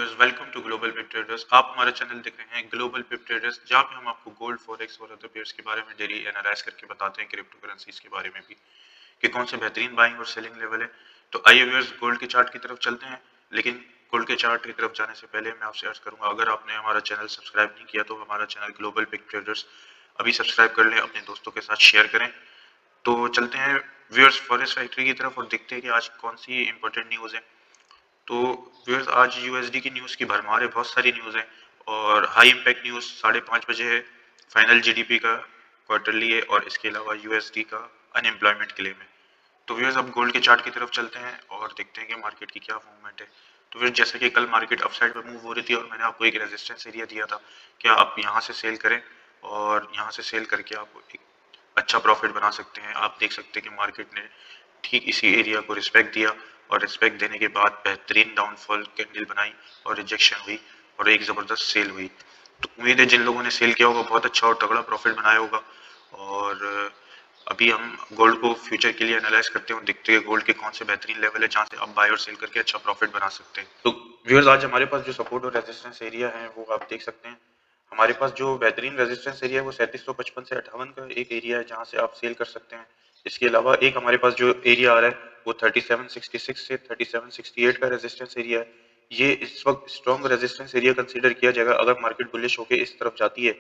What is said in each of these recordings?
Viewers, welcome to global pip traders. आप हमारा channel देख रहे हैं ग्लोबल पिप ट्रेडर्स, जहां पे हम आपको गोल्ड, फॉरेक्स और अदर पेयर्स के बारे में डेली एनालाइज करके बताते हैं, क्रिप्टो करेंसीज के बारे में भी कि कौन से बेहतरीन बाइंग और सेलिंग लेवल है। तो आइए व्यूअर्स, गोल्ड के चार्ट की तरफ चलते हैं। लेकिन गोल्ड के चार्ट की तरफ जाने से पहले मैं आपसे अर्ज करूंगा, अगर आपने हमारा चैनल सब्सक्राइब नहीं किया तो हमारा चैनल ग्लोबल पिप ट्रेडर्स अभी सब्सक्राइब कर लें, अपने दोस्तों के साथ शेयर करें। तो चलते हैं व्यूअर्स फॉरेक्स फैक्ट्री की तरफ और देखते हैं कि आज कौन सी इंपॉर्टेंट न्यूज़ है। तो व्यूअर्स, आज यूएसडी की न्यूज़ की भरमार है, बहुत सारी न्यूज़ है और हाई इम्पैक्ट न्यूज़ 5:30 बजे है। फाइनल जीडीपी का क्वार्टरली है और इसके अलावा यूएसडी का अनएम्प्लॉयमेंट क्लेम है। तो व्यूअर्स, अब गोल्ड के चार्ट की तरफ चलते हैं और देखते हैं कि मार्केट की क्या मूवमेंट है। तो व्यूअर्स, जैसे कि कल मार्केट अपसाइड पर मूव हो रही थी और मैंने आपको एक रेजिस्टेंस एरिया दिया था, क्या आप यहाँ से सेल करें और यहाँ से सेल करके आप एक अच्छा प्रॉफिट बना सकते हैं। आप देख सकते हैं कि मार्केट ने ठीक इसी एरिया को रिस्पेक्ट दिया और रिस्पेक्ट देने के बाद बेहतरीन डाउनफॉल कैंडल बनाई और रिजेक्शन हुई और एक ज़बरदस्त सेल हुई। तो उम्मीद है जिन लोगों ने सेल किया होगा बहुत अच्छा और तगड़ा प्रॉफिट बनाया होगा। और अभी हम गोल्ड को फ्यूचर के लिए एनालाइज करते हैं और देखते हैं गोल्ड के कौन से बेहतरीन लेवल है जहाँ से आप बाय और सेल करके अच्छा प्रॉफिट बना सकते हैं। तो व्यूअर्स, आज हमारे पास जो सपोर्ट और रेजिस्टेंस एरिया है वो आप देख सकते हैं। हमारे पास जो बेहतरीन रेजिस्टेंस एरिया है वो 3755 से 58 का एक एरिया है जहाँ से आप सेल कर सकते हैं। इसके अलावा एक हमारे पास जो एरिया आ रहा है वो 3766 से 3768 का रेजिस्टेंस एरिया है। ये इस वक्त स्ट्रॉन्ग रेजिस्टेंस एरिया कंसीडर किया जाएगा अगर मार्केट बुलिश होकर इस तरफ जाती है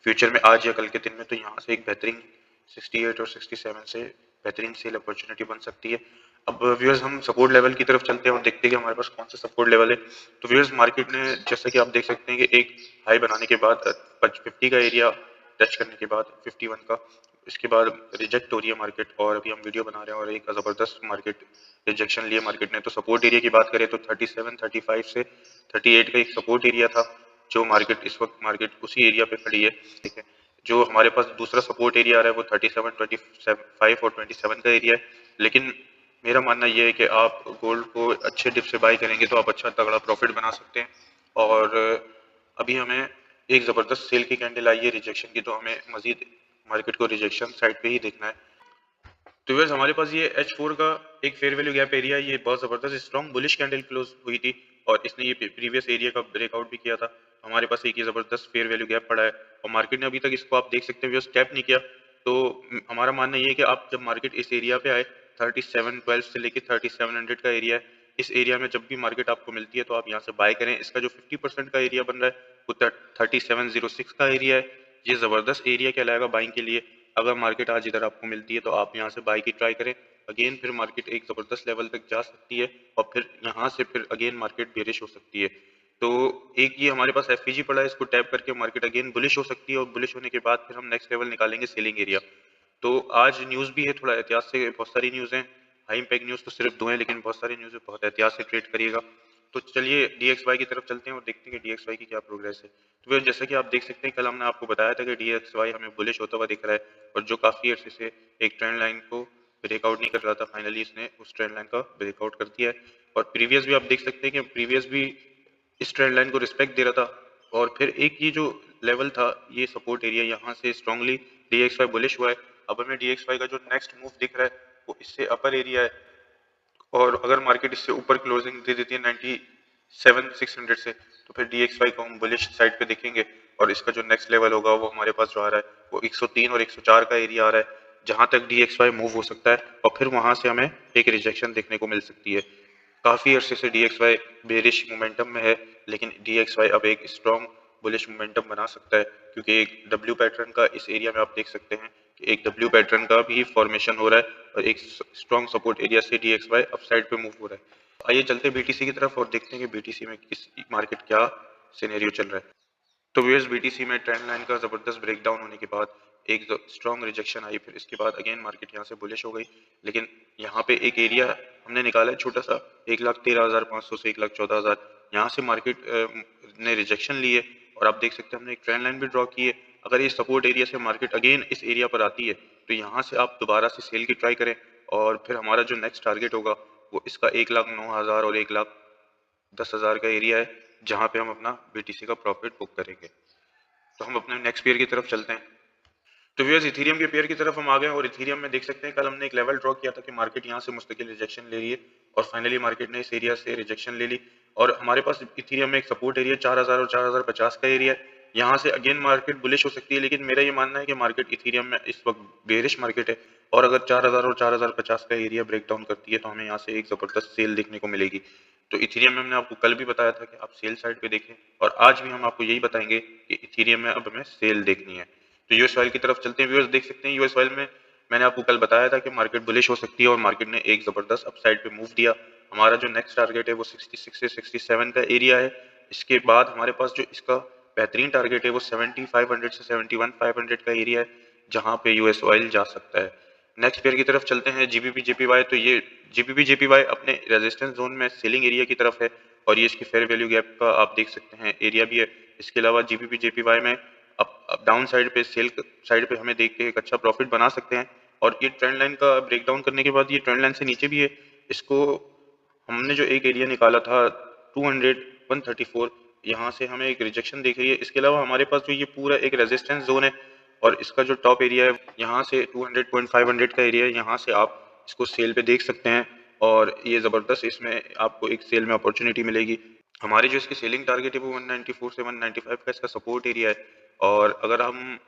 फ्यूचर में आज या कल के दिन में, तो यहाँ से एक बेहतरीन 68 और 67 से बेहतरीन सेल अपॉर्चुनिटी बन सकती है। अब व्यूअर्स, हम सपोर्ट लेवल की तरफ चलते हैं और देखते हैं कि हमारे पास कौन सा सपोर्ट लेवल है। तो व्यूअर्स, मार्केट ने जैसा कि आप देख सकते हैं कि एक हाई बनाने के बाद 50 का एरिया टच करने के बाद 51 का, इसके बाद रिजेक्ट हो रही है मार्केट और अभी हम वीडियो बना रहे हैं और एक ज़बरदस्त मार्केट रिजेक्शन लिए मार्केट ने। तो सपोर्ट एरिया की बात करें तो 37 35 से 38 का एक सपोर्ट एरिया था जो मार्केट इस वक्त मार्केट उसी एरिया पे खड़ी है। ठीक है, जो हमारे पास दूसरा सपोर्ट एरिया आ रहा है वो 37 25 और 27 का एरिया है। लेकिन मेरा मानना ये है कि आप गोल्ड को अच्छे डिप से बाई करेंगे तो आप अच्छा तगड़ा प्रॉफिट बना सकते हैं। और अभी हमें एक ज़बरदस्त सेल की कैंडल आई है रिजेक्शन की, तो हमें मजीद मार्केट को रिजेक्शन साइड पे ही देखना है। तो व्यूअर्स, हमारे पास ये H4 का एक फेयर वैल्यू गैप एरिया, ये बहुत ज़बरदस्त स्ट्रॉन्ग बुलिश कैंडल क्लोज हुई थी और इसने ये प्रीवियस एरिया का ब्रेकआउट भी किया था। हमारे पास एक ये ज़बरदस्त फेयर वैल्यू गैप पड़ा है और मार्केट ने अभी तक इसको आप देख सकते हैं व्यूअर्स टैप नहीं किया। तो हमारा मानना ये है कि आप जब मार्केट इस एरिया पे आए 3712 से लेकर 3700 का एरिया है, इस एरिया में जब भी मार्केट आपको मिलती है तो आप यहाँ से बाय करें। इसका जो 50% का एरिया बन रहा है वो 3706 का एरिया है। ये ज़बरदस्त एरिया कहलाएगा बाइंग के लिए। अगर मार्केट आज इधर आपको मिलती है तो आप यहाँ से बाई की ट्राई करें। अगेन फिर मार्केट एक ज़बरदस्त लेवल तक जा सकती है और फिर यहाँ से फिर अगेन मार्केट बेरिश हो सकती है। तो एक ये हमारे पास एफईजी पड़ा है, इसको टैप करके मार्केट अगेन बुलिश हो सकती है और बुलिश होने के बाद फिर हम नेक्स्ट लेवल निकालेंगे सेलिंग एरिया। तो आज न्यूज़ भी है, थोड़ा एहतियात से, बहुत सारी न्यूज़ हैं। हाई इम्पैक्ट न्यूज़ तो सिर्फ 2 हैं लेकिन बहुत सारी न्यूज़ है, बहुत एहतियात से ट्रेड करिएगा। तो चलिए DXY की तरफ चलते हैं और देखते हैं कि DXY की क्या प्रोग्रेस है। तो फिर जैसा कि आप देख सकते हैं कल हमने आपको बताया था कि DXY हमें बुलिश होता हुआ दिख रहा है और जो काफ़ी अर्से से एक ट्रेंड लाइन को ब्रेकआउट नहीं कर रहा था, फाइनली इसने उस ट्रेंड लाइन का ब्रेकआउट कर दिया है। और प्रीवियस भी आप देख सकते हैं कि प्रीवियस भी इस ट्रेंड लाइन को रिस्पेक्ट दे रहा था और फिर एक ये जो लेवल था, ये सपोर्ट एरिया, यहाँ से स्ट्रांगली DXY बुलिश हुआ है। अब हमें DXY का जो नेक्स्ट मूव दिख रहा है वो इससे अपर एरिया है और अगर मार्केट इससे ऊपर क्लोजिंग दे देती है 97,600 से तो फिर DXY को हम बुलिश साइड पे देखेंगे और इसका जो नेक्स्ट लेवल होगा वो हमारे पास जो आ रहा है वो 103 और 104 का एरिया आ रहा है जहां तक DXY मूव हो सकता है और फिर वहां से हमें एक रिजेक्शन देखने को मिल सकती है। काफ़ी अरसे से DXY बेरिश मोमेंटम में है लेकिन DXY अब एक स्ट्रॉन्ग बुलिश मोमेंटम बना सकता है क्योंकि एक डब्ल्यू पैटर्न का इस एरिया में आप देख सकते हैं कि एक डब्ल्यू पैटर्न का भी फॉर्मेशन हो रहा है और एक स्ट्रॉन्ग सपोर्ट एरिया से DXY अपसाइड पे मूव हो रहा है। आइए चलते हैं BTC की तरफ और देखते हैं कि BTC में किस मार्केट क्या सिनेरियो चल रहा है। तो यूएस BTC में ट्रेंड लाइन का ज़बरदस्त ब्रेकडाउन होने के बाद एक स्ट्रॉन्ग रिजेक्शन आई, फिर इसके बाद अगेन मार्केट यहाँ से बुलिश हो गई। लेकिन यहाँ पे एक एरिया हमने निकाला है छोटा सा 1,13,500 से 1,14,000, यहाँ से मार्केट ने रिजेक्शन ली है और आप देख सकते हैं हमने एक ट्रेंड लाइन भी ड्रॉ की है। अगर ये सपोर्ट एरिया से मार्केट अगेन इस एरिया पर आती है तो यहाँ से आप दोबारा से सेल की ट्राई करें और फिर हमारा जो नेक्स्ट टारगेट होगा वो इसका 1,09,000 और 1,10,000 का एरिया है जहाँ पे हम अपना BTC का प्रॉफिट बुक करेंगे। तो हम अपने नेक्स्ट पेयर की तरफ चलते हैं। तो व्यूअर्स, इथेरियम के पेयर की तरफ हम आ गए और इथेरियम में देख सकते हैं कल हमने एक लेवल ड्रॉ किया था कि मार्केट यहाँ से मुस्तकिल रिजेक्शन ले रही है और फाइनली मार्केट ने इस एरिया से रिजेक्शन ले ली और हमारे पास इथेरियम में एक सपोर्ट एरिया 4000 और 4050 का एरिया है। यहाँ से अगेन मार्केट बुलिश हो सकती है, लेकिन मेरा ये मानना है कि मार्केट इथेरियम में इस वक्त बेरिश मार्केट है, और अगर 4000 और 4050 का एरिया ब्रेक डाउन करती है तो हमें यहाँ से एक जबरदस्त सेल देखने को मिलेगी। तो इथेरियम में हमने आपको कल भी बताया था कि आप सेल साइड पे देखें, और आज भी हम आपको यही बताएंगे कि इथेरियम में अब हमें सेल देखनी है। तो यूएस ऑयल की तरफ चलते हैं। व्यूअर्स देख सकते हैं यूएस ऑयल में मैंने आपको कल बताया था कि मार्केट बुलिश हो सकती है, और मार्केट ने एक जबरदस्त अपसाइड पे मूव दिया। हमारा जो नेक्स्ट टारगेट है वो 66 से 67 का एरिया है। इसके बाद हमारे पास जो इसका बेहतरीन टारगेट है वो 7500 से 71500 का एरिया है, जहां पे यूएस ऑयल जा सकता है। नेक्स्ट पेयर की तरफ चलते हैं, जीबीपी जेपीवाई। तो ये जीबीपी जेपीवाई अपने रेजिस्टेंस जोन में सेलिंग एरिया की तरफ है, और ये इसकी फेयर वैल्यू गैप का आप देख सकते हैं एरिया भी है। इसके अलावा जीबीपी जेपीवाई में अब डाउन साइड पे सेल साइड पे हमें देख के एक अच्छा प्रॉफिट बना सकते हैं, और ये ट्रेंड लाइन का ब्रेक डाउन करने के बाद ये ट्रेंड लाइन से नीचे भी है। इसको हमने जो एक एरिया निकाला था 200 134, यहाँ से हमें एक रिजेक्शन दिख रही है। इसके अलावा हमारे पास जो ये पूरा एक रेजिस्टेंस जोन है, और इसका जो टॉप एरिया है यहाँ से 200.500 का एरिया है, यहाँ से आप इसको सेल पे देख सकते हैं, और ये ज़बरदस्त इसमें आपको एक सेल में अपॉर्चुनिटी मिलेगी। हमारी जो इसकी सेलिंग टारगेट है वो 194 से 195 का इसका सपोर्ट एरिया है, और अगर हम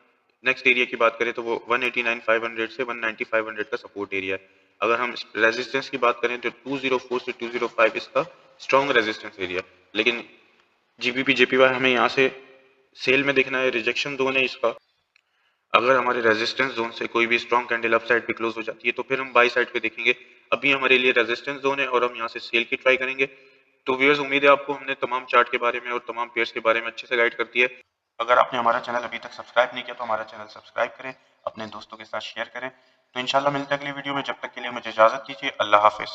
नेक्स्ट एरिया की बात करें तो वो 189,500 से 190,500 का सपोर्ट एरिया है। अगर हम रेजिस्टेंस की बात करें तो 204 से 205 इसका स्ट्रॉन्ग रेजिस्टेंस एरिया। लेकिन जीबीपी जेपीवाई हमें यहाँ से सेल में देखना है, रिजेक्शन जोन है इसका। अगर हमारे रेजिस्टेंस जोन से कोई भी स्ट्रॉन्ग कैंडल अप साइड पे क्लोज हो जाती है तो फिर हम बाई साइड पे देखेंगे। अभी हमारे लिए रेजिस्टेंस जोन है और हम यहाँ से सेल की ट्राई करेंगे। तो व्यूअर्स, उम्मीद है आपको हमने तमाम चार्ट के बारे में और तमाम पेयर्स के बारे में अच्छे से गाइड कर दिया है। अगर आपने हमारा चैनल अभी तक सब्सक्राइब नहीं किया तो हमारा चैनल सब्सक्राइब करें, अपने दोस्तों के साथ शेयर करें। तो इंशाल्लाह मिलते हैं अगली वीडियो में। जब तक के लिए मुझे इजाजत दीजिए। अल्लाह हाफिज।